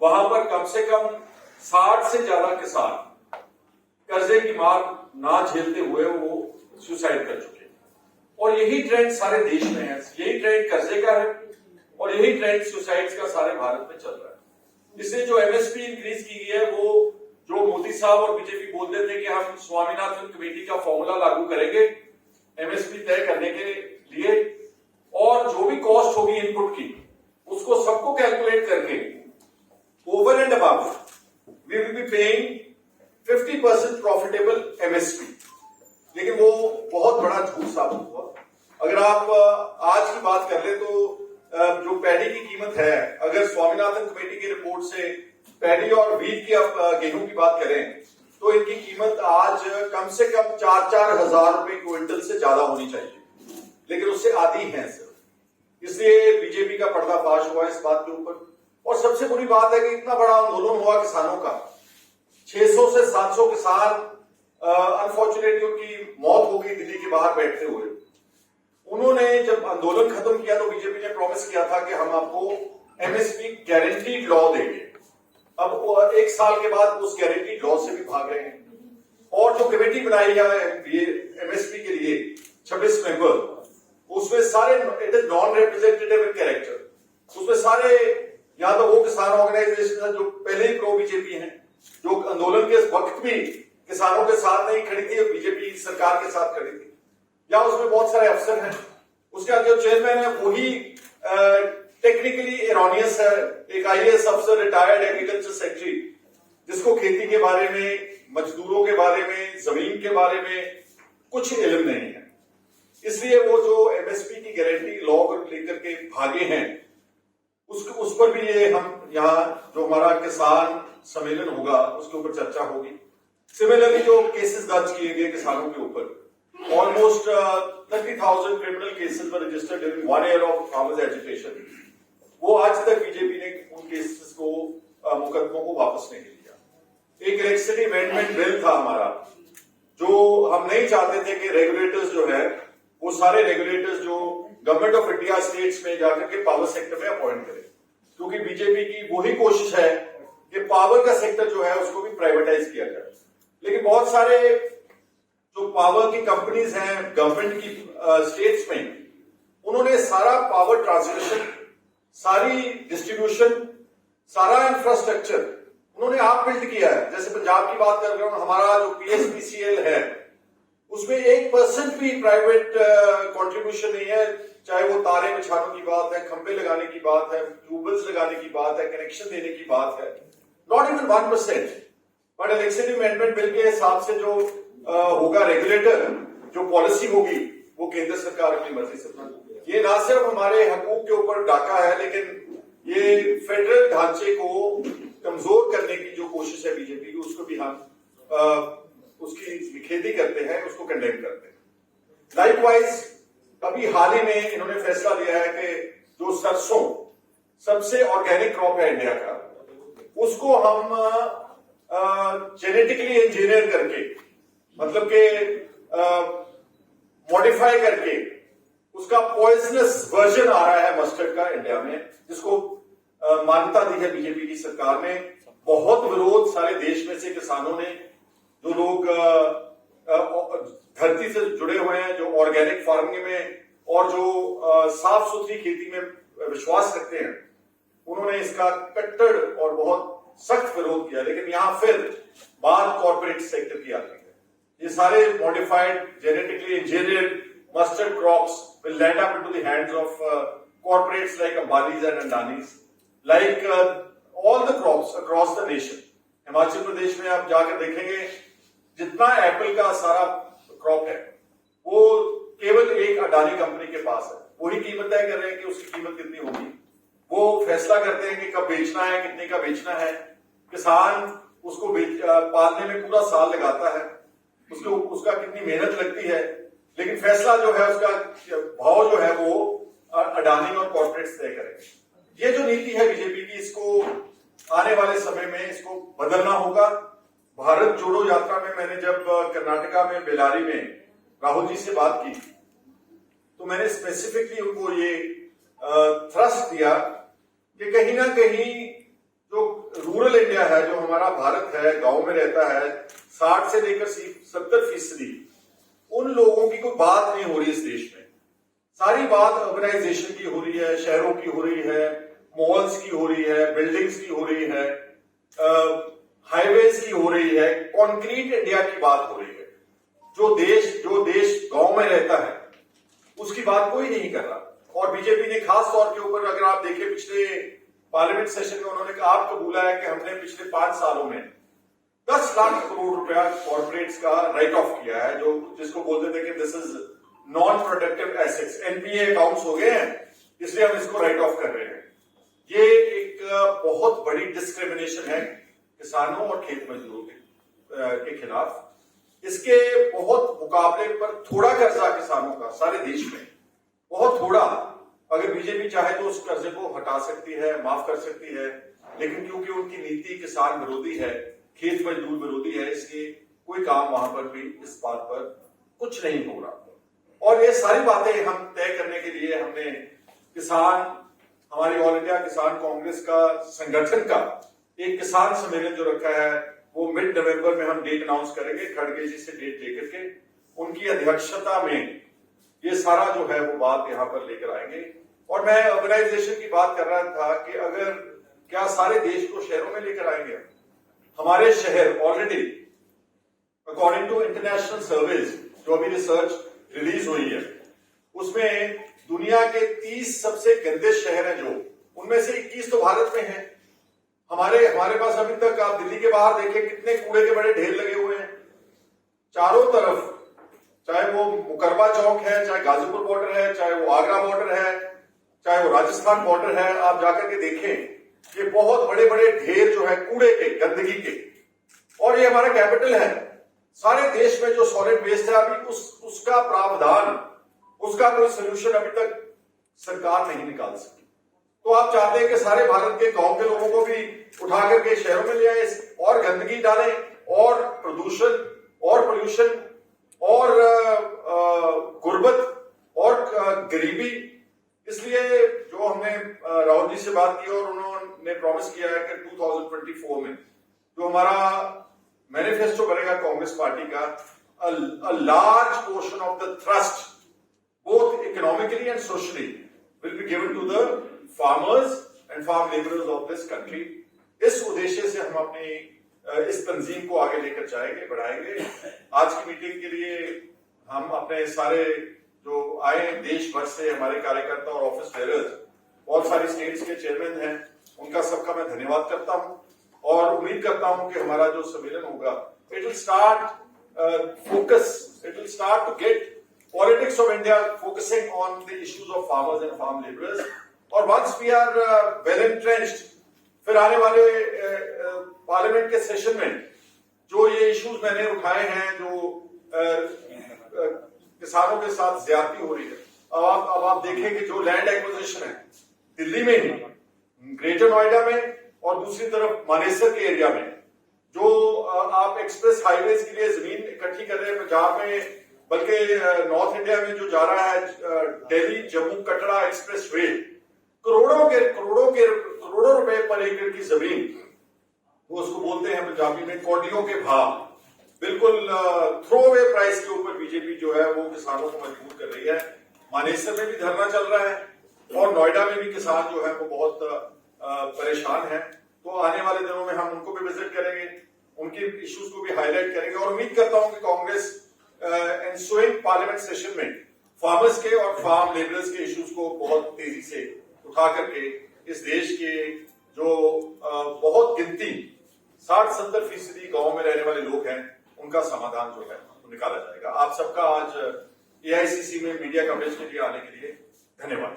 वहां पर कम से कम 60 से ज्यादा किसान कर्जे की मार ना झेलते हुए वो सुसाइड कर चुके हैं। और यही ट्रेंड सारे देश में है, यही ट्रेंड कर्जे का है और यही ट्रेंड सुसाइड का सारे भारत में चल रहा है। इसलिए जो एमएसपी इंक्रीज की गई है, वो जो मोदी साहब और बीजेपी बोलते थे कि हम स्वामीनाथन कमेटी का फॉर्मूला लागू करेंगे एमएसपी तय करने के लिए, और जो भी कॉस्ट होगी इनपुट की उसको सबको कैलकुलेट करके over and above we will be paying 50% profitable MSP. लेकिन वो बहुत बड़ा झूठ साबित हुआ। अगर आप आज की बात कर ले तो जो पैडी की कीमत है, अगर स्वामीनाथन कमेटी की रिपोर्ट से पैडी और वीट की आप गेहूं की बात करें तो इनकी कीमत आज कम से कम 4-4 हजार रुपए क्विंटल से ज्यादा होनी चाहिए, लेकिन उससे आधी है सिर्फ। इसलिए बीजेपी का पर्दाफाश हुआ इस बात के ऊपर। और सबसे बुरी बात है कि इतना बड़ा आंदोलन हुआ किसानों का, 600 से 700 किसान अनफॉर्चुनेटली उनकी मौत हो गई दिल्ली के बाहर बैठते हुए। उन्होंने जब आंदोलन खत्म किया तो बीजेपी ने प्रॉमिस किया था कि हम आपको एमएसपी गारंटीड लॉ देंगे। अब 1 साल के बाद उस गारंटीड लॉ से भी भाग रहे हैं। और जो कमेटी बनाई है एमएसपी के लिए 26 मेंबर, उसमें सारे it is non representative in character. उसमें सारे या तो वो किसान ऑर्गेनाइजेशन जो पहले ही प्रो बीजेपी हैं, जो आंदोलन के वक्त भी किसानों के साथ नहीं खड़ी थी, बीजेपी सरकार के साथ खड़ी थी, या उसमें बहुत सारे अफसर हैं। उसका जो चेयरमैन है वही टेक्निकली एरोनियस है, एक आईएएस अफसर, रिटायर्ड एग्रीकल्चर सेक्रेटरी, जिसको खेती के बारे में, मजदूरों के बारे में, जमीन के बारे में कुछ इल्म नहीं है। इसलिए वो जो एमएसपी की गारंटी लॉ को लेकर के भागे हैं, उस पर भी ये हम यहाँ जो हमारा किसान सम्मेलन होगा उसके ऊपर चर्चा होगी। सिमिलरली जो केसेस दर्ज किए गए किसानों के ऊपर, almost 30,000 criminal cases were registered during 1 year of farmers education. वो आज तक बीजेपी ने उन केसेस को मुकदमों को वापस नहीं लिया। एक इलेक्ट्रिसिटी अमेंडमेंट बिल था हमारा, जो हम नहीं चाहते थे कि रेगुलेटर्स जो है वो सारे रेगुलेटर्स जो गवर्नमेंट ऑफ इंडिया स्टेट्स में जाकर के पावर सेक्टर में अपॉइंट करें, क्योंकि बीजेपी की वही कोशिश है कि पावर का सेक्टर जो है उसको भी प्राइवेटाइज किया जाए। लेकिन बहुत सारे जो पावर की कंपनीज हैं गवर्नमेंट की स्टेट्स में, उन्होंने सारा पावर ट्रांसमिशन, सारी डिस्ट्रीब्यूशन, सारा इंफ्रास्ट्रक्चर उन्होंने आप बिल्ड किया है। जैसे पंजाब की बात कर रहा हूं, हमारा जो पीएसपीसीएल है उसमें 1% भी प्राइवेट कंट्रीब्यूशन नहीं है, चाहे वो तारे बिछाने की बात है, खंभे लगाने की बात है, ट्यूबवेल्स लगाने की बात है, कनेक्शन देने की बात है, not even 1%। But electricity amendment bill के हिसाब से जो होगा रेगुलेटर, जो पॉलिसी होगी वो केंद्र सरकार की मर्जी से बनेगी। ये ना सिर्फ हमारे हकूक के ऊपर डाका है, लेकिन ये फेडरल ढांचे को कमजोर करने की जो कोशिश है बीजेपी की, उसको भी हम उसकी निखेधी करते हैं, उसको कंडेम करते हैं। लाइकवाइज अभी हाल ही में इन्होंने फैसला लिया है कि जो सरसों सबसे ऑर्गेनिक क्रॉप है इंडिया का, उसको हम जेनेटिकली इंजीनियर करके, मतलब के मॉडिफाई करके उसका पॉइजनस वर्जन आ रहा है मस्टर्ड का इंडिया में, जिसको मान्यता दी है बीजेपी की सरकार ने। बहुत विरोध सारे देश में से किसानों ने, जो लोग धरती से जुड़े हुए हैं, जो ऑर्गेनिक फार्मिंग में और जो साफ सुथरी खेती में विश्वास रखते हैं, उन्होंने इसका कट्टर और बहुत सख्त विरोध किया। लेकिन यहां फिर बात कॉर्पोरेट सेक्टर की आती है। ये सारे modified genetically engineered mustard crops will land up into the hands of corporates like Ambani's and Adani's, like all the crops across the nation. Himachal Pradesh में आप जाकर देखेंगे जितना एप्पल का सारा क्रॉप है वो केवल एक अडानी कंपनी के पास है। वही कीमत तय कर रहे हैं कि उसकी कीमत कितनी होगी, वो फैसला करते हैं कि कब बेचना है, कितने का बेचना है। किसान उसको पालने में पूरा साल लगाता है, उसका कितनी मेहनत लगती है, लेकिन फैसला जो है उसका भाव जो है वो अडानी और कॉर्पोरेट्स तय करेंगे। ये जो नीति है बीजेपी की, इसको आने वाले समय में इसको बदलना होगा। भारत जोड़ो यात्रा में मैंने जब कर्नाटका में बेलारी में राहुल जी से बात की तो मैंने स्पेसिफिकली उनको ये थ्रस्ट दिया कि कहीं ना कहीं जो रूरल इंडिया है, जो हमारा भारत है, गांव में रहता है, 60 से लेकर 70% उन लोगों की कोई बात नहीं हो रही इस देश में। सारी बात अर्बनाइजेशन की हो रही है, शहरों की हो रही है, मॉल्स की हो रही है, बिल्डिंग्स की हो रही है, हाईवेज की हो रही है, कंक्रीट इंडिया की बात हो रही है। जो देश गांव में रहता है उसकी बात कोई नहीं कर रहा। और बीजेपी ने खास तौर के ऊपर, अगर आप देखें, पिछले पार्लियामेंट सेशन में उन्होंने आप कबूला है कि हमने पिछले 5 सालों में 10 लाख करोड़ रुपया कॉर्पोरेट्स का राइट ऑफ किया है, जो जिसको बोलते थे कि this is non productive assets, NPA accounts हो गए हैं, इसलिए हम इसको राइट ऑफ कर रहे हैं। ये एक बहुत बड़ी डिस्क्रिमिनेशन है किसानों और खेत मजदूरों के खिलाफ। इसके बहुत मुकाबले पर थोड़ा कर्जा किसानों का सारे देश में, बहुत थोड़ा, अगर बीजेपी चाहे तो उस कर्जे को हटा सकती है, माफ कर सकती है, लेकिन क्योंकि उनकी नीति किसान विरोधी है, खेत मजदूर विरोधी है, इसलिए कोई काम वहां पर भी इस बात पर कुछ नहीं हो रहा। और ये सारी बातें हम तय करने के लिए हमने हमारी ऑल इंडिया किसान कांग्रेस का संगठन का एक किसान सम्मेलन जो रखा है, वो मिड नवंबर में हम डेट अनाउंस करेंगे। खड़गे जी से डेट लेकर के उनकी अध्यक्षता में ये सारा जो है वो बात यहां पर लेकर आएंगे। और मैं अर्बनाइजेशन की बात कर रहा था कि अगर क्या सारे देश को शहरों में लेकर आएंगे। हमारे शहर already according to international surveys, जो अभी रिसर्च रिलीज हुई है, उसमें दुनिया के 30 सबसे गंदे शहर हैं, जो उनमें से 21 तो भारत में हैं। हमारे पास अभी तक, आप दिल्ली के बाहर देखें, कितने कूड़े के बड़े ढेर लगे हुए हैं चारों तरफ, चाहे वो मुकरबा चौक है, चाहे गाजीपुर बॉर्डर है, चाहे वो आगरा बॉर्डर है, चाहे वो राजस्थान बॉर्डर है। आप जाकर के देखें, ये बहुत बड़े बड़े ढेर जो है कूड़े के, गंदगी के। और ये हमारा कैपिटल है। सारे देश में जो सॉलिड वेस्ट है, अभी उसका प्रावधान, उसका कोई सोल्यूशन अभी तक सरकार नहीं निकाल सकी। तो आप चाहते हैं कि सारे भारत के गांव के लोगों को भी उठा करके शहरों में ले आए और गंदगी डालें, और प्रदूषण और पोल्यूशन और गुर्बत और गरीबी। इसलिए जो हमने राहुल जी से बात की और उन्होंने प्रॉमिस किया है कि 2024 में जो हमारा मैनिफेस्टो बनेगा कांग्रेस पार्टी का, a large portion of the thrust, both economically and socially, will be given to the farmers and farm laborers of this country. इस उद्देश्य से हम अपनी इस तंजीम को आगे लेकर जाएंगे, बढ़ाएंगे। आज की मीटिंग के लिए हम अपने सारे जो आए देश भर से हमारे कार्यकर्ता और ऑफिस बेयरर्स, बहुत सारी स्टेट्स के चेयरमैन हैं, उनका सबका मैं धन्यवाद करता हूं और उम्मीद करता हूं कि हमारा जो सम्मेलन होगा, it will start to get politics of India focusing on the issues of farmers and farm laborers. और once we are well entrenched, फिर आने वाले पार्लियामेंट के सेशन में जो ये इश्यूज मैंने उठाए हैं, जो किसानों के साथ ज्यादती हो रही है, अब आप देखें कि जो लैंड एक्विजिशन है दिल्ली में ही, ग्रेटर नोएडा में, और दूसरी तरफ मानेसर के एरिया में, जो आप एक्सप्रेस हाईवेज के लिए जमीन इकट्ठी कर रहे हैं पंजाब में, बल्कि नॉर्थ इंडिया में जो जा रहा है दिल्ली जम्मू कटरा एक्सप्रेस वे, करोड़ों रुपए पर एकड़ की जमीन, वो उसको बोलते हैं पंजाबी में कौडियों के भाव, बिल्कुल थ्रो अवे प्राइस के ऊपर बीजेपी जो है वो किसानों को मजबूर कर रही है। मानेसर में भी धरना चल रहा है और नोएडा में भी किसान जो है वो बहुत परेशान है। तो आने वाले दिनों में हम उनको भी विजिट करेंगे, उनके इश्यूज को भी हाईलाइट करेंगे और उम्मीद करता हूं कि कांग्रेस एंसुइंग पार्लियामेंट सेशन में फार्मर्स के और फार्म लेबरर्स के इश्यूज को बहुत तेजी से उठा करके इस देश के जो बहुत गिनती 60-70% गांव में रहने वाले लोग हैं, उनका समाधान जो है वो निकाला जाएगा। आप सबका आज एआईसीसी में मीडिया कवरेज के लिए आने के लिए धन्यवाद।